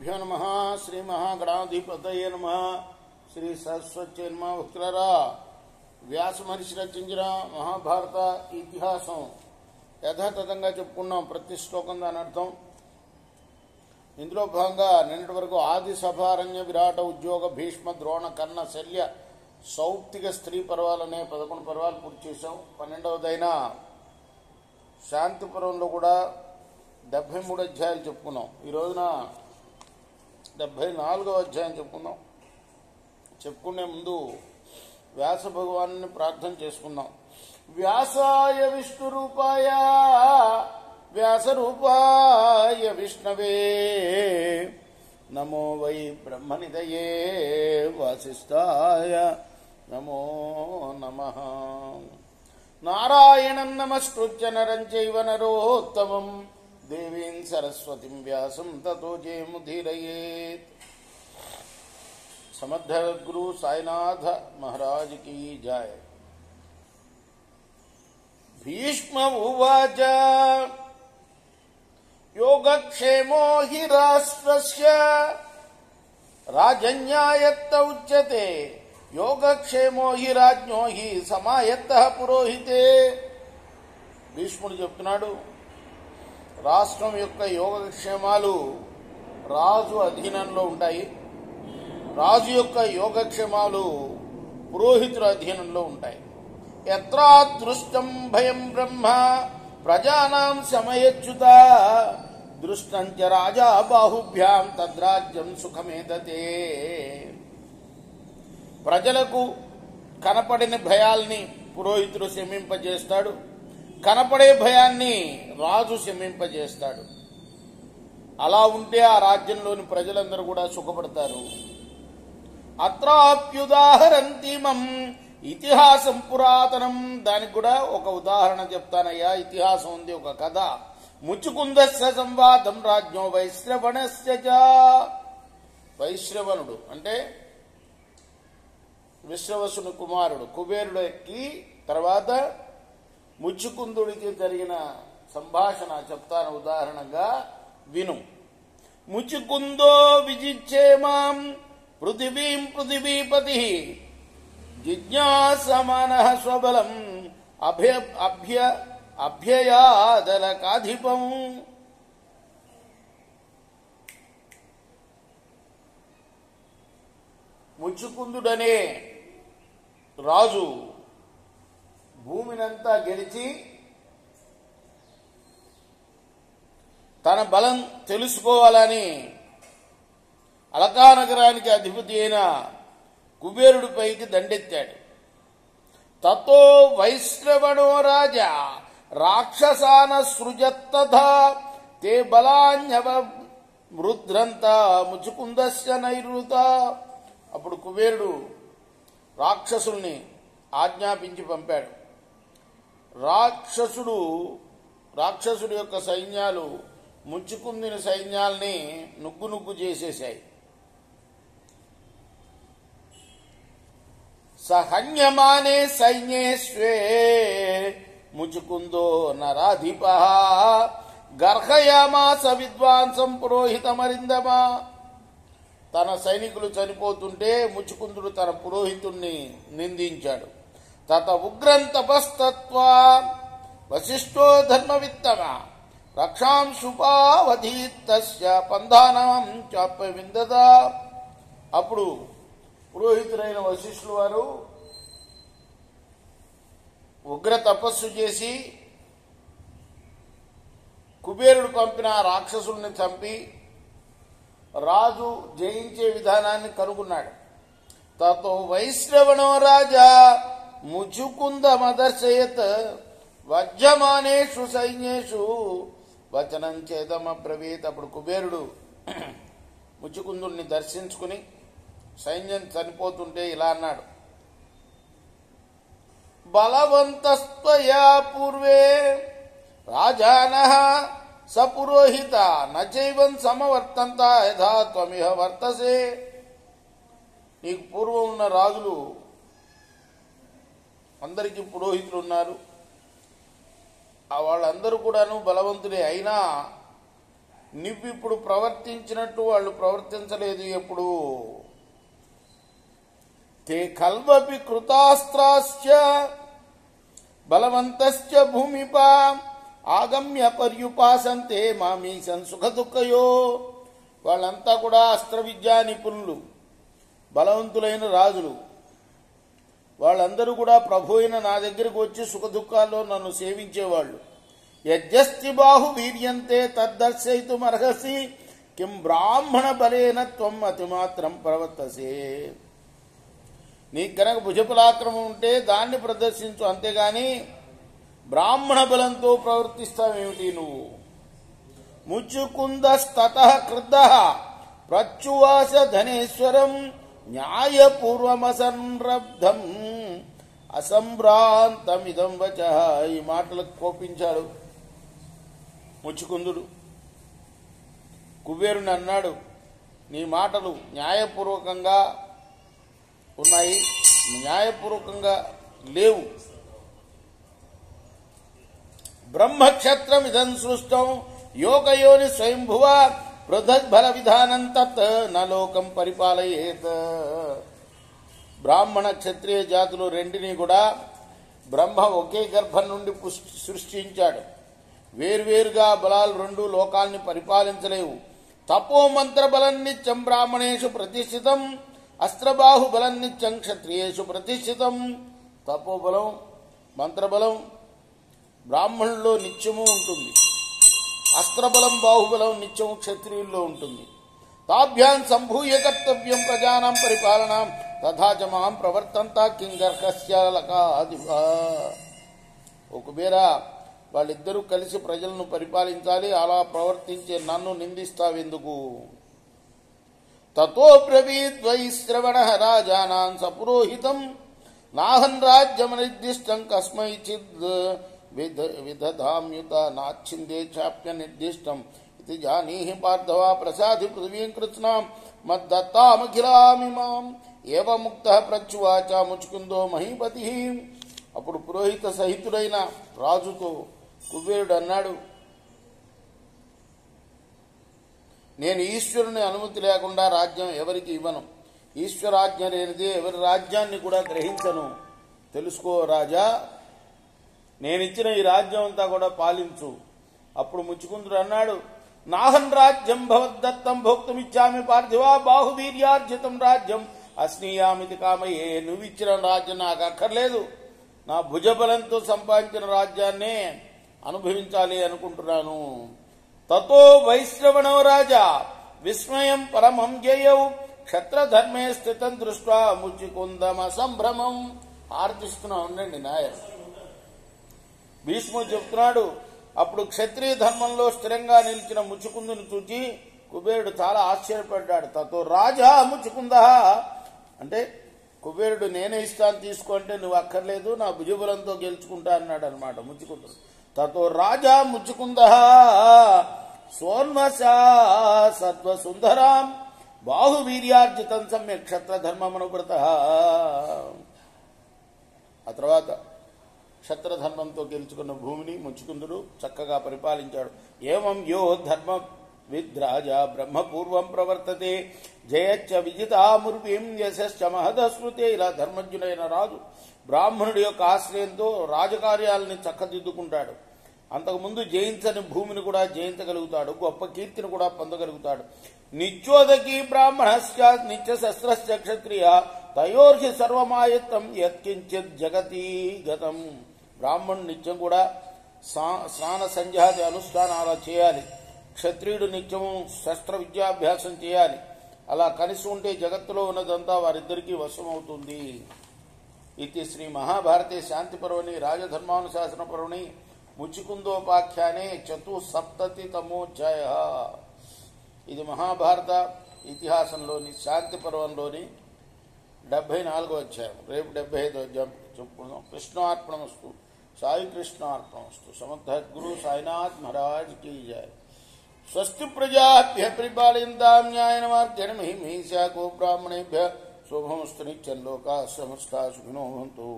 శ్రీగురుభ్యో నమః. శ్రీ మహాగణాధిపతయే నమః. శ్రీ సరస్వతి నమః. భక్తులారా, వ్యాస మహర్షి రచించిన మహాభారత ఇతిహాసం యథాతథంగా చెప్పుకున్నాం. ప్రతి శ్లోకం దాని అర్థం. ఇందులో భాగంగా నిన్నటి వరకు ఆది సభారణ్య విరాట ఉద్యోగ భీష్మ ద్రోణ కర్ణ శల్య సౌప్తిక స్త్రీ పర్వాలనే 11 పర్వాలు పూర్తి చేశాం. 12వదైన శాంతిపురంలో కూడా 73 అధ్యాయాలు చెప్పుకున్నాం. ఈ రోజున 74వ అధ్యాయం చెప్పుకుందాం. చెప్పుకునే ముందు వ్యాస భగవాను ప్రార్థన చేసుకుందాం. వ్యాసాయ విష్ణు రూపాయ వ్యాస రూపాయ విష్ణవే నమో వై బ్రహ్మనిదయే వాసిష్ఠాయ నమో నమః. నారాయణం నమస్కృత్య నరం చైవ నరోత్తమం దేవీం సరస్వతిం వ్యాసం తతో జయముదీరయేత్. సమర్థ గురు సాయినాథ మహారాజ్ కీ జయ. భీష్మ ఉవాచ యోగక్షేమో హి రాష్ట్రస్య రాజన్యాయత్త ఉచ్యతే యోగక్షేమో హి రాజ్ఞో హి సమాయత్తః పురోహితే. భీష్ముడు చెప్తున్నాడు, రాష్ట్రం యొక్క యోగక్షేమాలు రాజు అధీనంలో ఉంటాయి. రాజు యొక్క యోగక్షేమాలు పురోహితుల అధీనంలో ఉంటాయి. యత్రాదృష్టం భయం బ్రహ్మ ప్రజానాం సమయచ్యుత దృష్టంచ రాజా బాహుభ్యాం తద్రాజ్యం సుఖమేదతే. ప్రజలకు కనపడిన భయాల్ని పురోహితుడు శమింపజేస్తాడు, కనపడే భయాన్ని రాజు శమింపజేస్తాడు. అలా ఉంటే ఆ రాజ్యంలోని ప్రజలందరూ కూడా సుఖపడతారు. అత్రాప్యుదాహరంతిమం ఇతిహాసం పురాతనం. దానికి కూడా ఒక ఉదాహరణ చెప్తానయ్యా. ఇతిహాసం ఉంది, ఒక కథ. ముచుకుందస్య సంవాదం రాజ్ఞో వైశ్రవణస్య చ. వైశ్రవణుడు అంటే విశ్రవసుని కుమారుడు కుబేరుడికి తర్వాత ముచుకుందుడికి జరిగిన సంభాషణ చెప్తాను ఉదాహరణగా విను. ముచుకుందో విజిచ్చేమాం పృథివీం పృథివీపతి జిజ్ఞాసమానః స్వబలం అభ్యయాదలకాధిపం. ముచుకుందుడనే రాజు భూమినంతా గెలిచి తన బలం తెలుసుకోవాలని అలకానగరానికి అధిపతి అయిన కుబేరుడిపైకి దండెత్తాడు. తతో వైశ్రవణో రాజా రాక్షసాన సృజత్తథా తే బలాన్యవ మృద్రంత ముచుకుందస్య నైరుత. అప్పుడు కుబేరుడు రాక్షసుల్ని ఆజ్ఞాపించి పంపాడు. రాక్షసుడి యొక్క సైన్యాలు ముచ్చుకుందిన సైన్యాల్ని నుగ్గు నుగ్గు చేసేశాయి. సహన్యమానే సైన్యేష్వే ముచుకుందో నరాధిపః గర్హయామాస విద్వాంసం పురోహితమరిందమా. తన సైనికులు చనిపోతుంటే ముచుకుందుడు తన పురోహితుణ్ణి నిందించాడు. తత ఉగ్రం తపస్తత్వా వశిష్ఠో ధర్మవిత్తమ రక్షాంశుపావధీతస్య పంధానం చాప్య విందద. అప్పుడు పురోహితుడైన వశిష్ఠుల వారు ఉగ్ర తపస్సు చేసి కుబేరుడు పంపిన రాక్షసుల్ని చంపి రాజు జయించే విధానాన్ని కనుగొన్నాడు. తతో వైశ్రవణో రాజా ముచుకుందమదర్శయత్ వజ్యమానేషు సైన్యేషు వచనం చేదమబ్రవీత్. అప్పుడు కుబేరుడు ముచుకుందుని దర్శించుకుని సైన్యం చనిపోతుంటే ఇలా అన్నాడు, బలవంతస్త్వయా పూర్వే రాజానః సపురోహిత నచైవం సమవర్తంత యథా త్వమిహ వర్తసే. నీకు పూర్వం ఉన్న రాజులు అందరికీ పురోహితులు ఉన్నారు. వాళ్ళందరూ కూడాను బలవంతులే. అయినా నువ్విప్పుడు ప్రవర్తించినట్టు వాళ్ళు ప్రవర్తించలేదు ఎప్పుడు. తే కల్వపి కృతాస్త్రాశ్చ బలవంతశ్చ భూమిపా ఆగమ్య పర్యుపాసంతే మామీశం సుఖ దుఃఖయో. వాళ్ళంతా కూడా అస్త్ర విద్యా నిపుణులు, బలవంతులైన రాజులు. వాళ్ళందరూ కూడా ప్రభు అయిన నా దగ్గరకు వచ్చి సుఖ దుఃఖాల్లో నన్ను సేవించేవాళ్ళు. యజ్జస్తి బాహు వీర్యంతే తద్దర్శయితుం అర్హసి కిం బ్రాహ్మణ బలేన త్వం అతిమాత్రం ప్రవర్తసే. నీకు గనక భుజపలాక్రమం ఉంటే దాన్ని ప్రదర్శించు, అంతేగాని బ్రాహ్మణ బలంతో ప్రవర్తిస్తావేమిటి నువ్వు. ముచుకుందస్తతః క్రుద్ధః ప్రచ్యువాస ధనేశ్వరం న్యాయపూర్వమసంరబ్ధం అసంభ్రాంతమిదం వచః. ఈ మాటలకు కోపించాడు ముచుకుందుడు. కుబేరుని అన్నాడు, నీ మాటలు న్యాయపూర్వకంగా ఉన్నాయి, న్యాయపూర్వకంగా లేవు. బ్రహ్మక్షత్రం ఇదం సృష్టం యోగయోని స్వయంభువ పృథగ్బల విధానం తత్ నలోకం పరిపాలయేత్. బ్రాహ్మణ క్షత్రియ జాతులు రెండిని కూడా బ్రహ్మ ఒకే గర్భం నుండి సృష్టించాడు. వేర్వేరుగా బలాలు రెండు లోకాల్ని పరిపాలించలేవు. తపో మంత్ర బలం నిత్యం బ్రాహ్మణేషు ప్రతిష్ఠితం అస్త్రబాహు బలం నిత్యం క్షత్రియేషు ప్రతిష్ఠితం. తపోబలం మంత్రబలం బ్రాహ్మణుల్లో నిత్యము ఉంటుంది, అస్త్రబలం బాహుబలం నిత్యము క్షత్రియుల్లో ఉంటుంది. తాభ్యాం సంభూయ కర్తవ్యం ప్రజానాం పరిపాలనాం తథాచ మాం ప్రవర్తంత కింగర్హస్యాలకాదివా. ఓ కుబేరా, వాళ్ళిద్దరూ కలిసి ప్రజలను పరిపాలించాలి, అలా ప్రవర్తించే నన్ను నిందిస్తావెందుకు. తతో బ్రవీద్వైశ్రవణః రాజానాం సపురోహితం నాహన్ రాజ్యమనిర్దిష్టం కస్మైచిద్ విదధామ్యుత నాచ్ఛిందే చాప్య నిర్దిష్టం ఇది జానీహి పార్థవ ప్రసాది పృథివీం కృత్స్నాం మద్దత్తామఖిలామిమాం ఏవ ముక్తః ప్రత్యువాచ ముచుకుందో మహీపతి. అప్పుడు పురోహిత సహితుడైన రాజుతో కుబేరుడు అన్నాడు, నేను ఈశ్వరుని అనుమతి లేకుండా రాజ్యం ఎవరికి ఇవ్వను. ఈశ్వరాజ్ఞ లేనిదే ఎవరి రాజ్యాన్ని కూడా గ్రహించను. తెలుసుకో రాజా, నేనిచ్చిన ఈ రాజ్యం అంతా కూడా పాలించు. అప్పుడు ముచుకుందుడు అన్నాడు, నాహన్ రాజ్యం భవద్దత్తం భోక్తుమిచ్చామి పార్థివా బాహువీర్యార్జితం రాజ్యం అస్నీయామితి కామయే. నువ్విచ్చిన రాజ్యం నాకు అక్కర్లేదు, నా భుజబలంతో సంపాదించిన రాజ్యాన్నే అనుభవించాలి అనుకుంటున్నాను. తతో వైశ్రవణో రాజా విస్మయం పరమం జయౌ క్షత్రధర్మే స్థితం దృష్ట్వా ముచుకుందమ సంభ్రమం. ఆర్తిస్తున్నా ఉండండి నాయర్. భీష్ముడు చెప్తున్నాడు, అప్పుడు క్షత్రియ ధర్మంలో స్థిరంగా నిలిచిన ముచుకుందుని చూచి కుబేరుడు చాలా ఆశ్చర్యపడ్డాడు. తతో రాజా ముచుకుంద అంటే కుబేరుడు నేనే ఇస్తాను తీసుకుంటే నువ్వు అక్కర్లేదు, నా భుజబలంతో గెలుచుకుంటా అన్నాడు అనమాట ముచుకుందుడు. తతో రాజా ముచుకుంద సోన్మసా సత్వసుందరాం బాహువీర్యార్జితం సమ్యక్ క్షత్రధర్మమనువ్రత. ఆ తర్వాత క్షత్రధర్మంతో గెలుచుకున్న భూమిని ముచుకుందుడు చక్కగా పరిపాలించాడు. ఏవం యో ధర్మ విద్రాజా బ్రహ్మపూర్వం ప్రవర్తతే జయచ్చ విజితాముర్వీం యశశ్చ మహదస్మృతే. ఇలా ధర్మజ్ఞుడైన రాజు బ్రాహ్మణుడి యొక్క ఆశ్రయంతో రాజకార్యాలని చక్కదిద్దుకుంటాడు. అంతకుముందు జయించని భూమిని కూడా జయించగలుగుతాడు, గొప్ప కీర్తిని కూడా పొందగలుగుతాడు. నిత్యోదకీ బ్రాహ్మణశ్చ నిత్య శస్త్రశ్చ క్షత్రియ తయోర్హి సర్వమాయత్తం యత్కించిత్ జగతీ గతం. బ్రాహ్మణుడు నిత్యం కూడా స్నాన సంధ్యాది అనుష్ఠానాలు చేయాలి. క్షత్రియుడు నిత్యము శస్త్ర విద్యాభ్యాసం చేయాలి. అలా కలిసి ఉంటే జగత్తులో ఉన్నదంతా వారిద్దరికీ వశమవుతుంది. ఇది శ్రీ మహాభారతే శాంతి పర్వణి రాజధర్మానుశాసన పర్వణి ముచుకుందోపాఖ్యానే 47తమోధ్యాయ. ఇది మహాభారత ఇతిహాసంలోని శాంతి పర్వంలోని 74వ అధ్యాయం. రేపు 75వ అధ్యాయం చెప్పుకుందాం. కృష్ణార్పణమస్తు. సాయి కృష్ణార్పణమస్తు. సమర్థ గురు సాయినాథ్ మహారాజ్ की जय. స్వస్తి ప్రజాభ్య పరిపాలయంతాం న్యాయేన మార్గేణ మహిమహీషా గో బ్రాహ్మణేభ్య శుభమస్తు. నిత్యం లోకాః సమస్తాః సుఖినో భవంతు.